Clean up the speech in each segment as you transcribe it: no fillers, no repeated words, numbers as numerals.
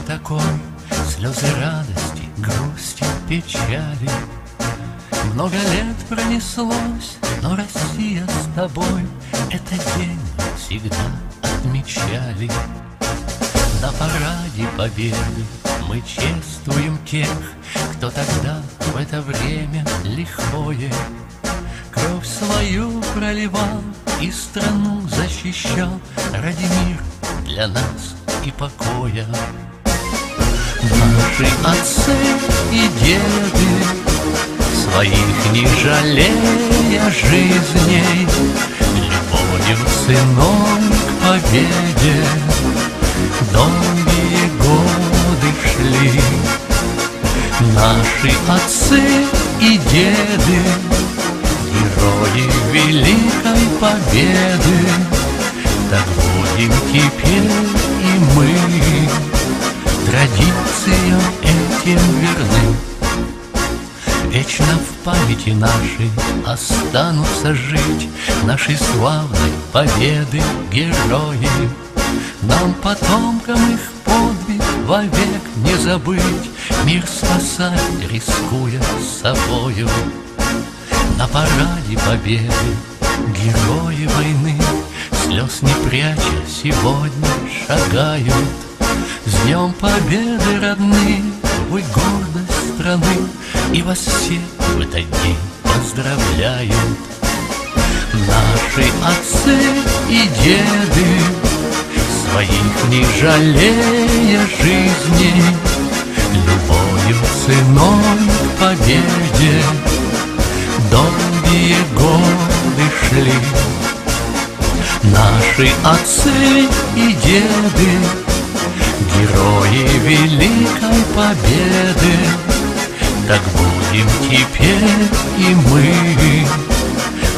такой, слезы радости, грусти, печали. Много лет пронеслось, но Россия с тобой этот день всегда отмечали. На параде победы мы чествуем тех, кто тогда в это время лихое кровь свою проливал и страну защищал ради мира для нас и покоя. Наши отцы и деды, своих не жалея жизней, любовью ценой к победе долгие годы шли. Наши отцы и деды, герои Великой Победы, так будем теперь и мы традициям этим верны. Вечно в памяти нашей останутся жить наши славной победы герои. Нам, потомкам, их подвиг вовек не забыть, мир спасать, рискуя собою. На параде победы герои войны, слез не пряча, сегодня шагают. С Днем Победы, родные, вы гордость страны, и вас все в этот день поздравляют. Наши отцы и деды, своих не жалея жизни, любовью ценой к победе долгие годы шли. Наши отцы и деды, герои Великой Победы, так будем теперь и мы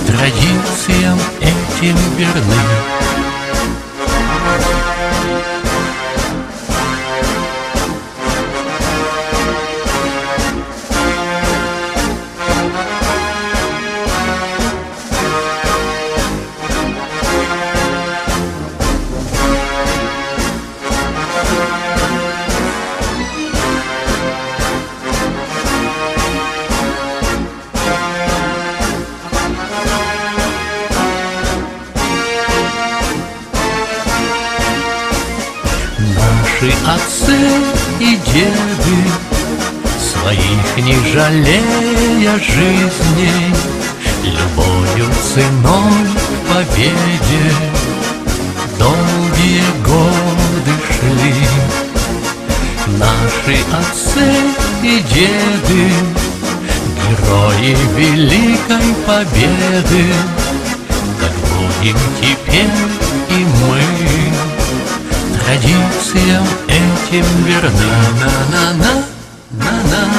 традициям этим верны. Наши отцы и деды, своих не жалея жизней, любовью ценой к победе долгие годы шли. Наши отцы и деды, герои Великой Победы, так будем теперь и мы традициям этим верны. На-на-на, на-на.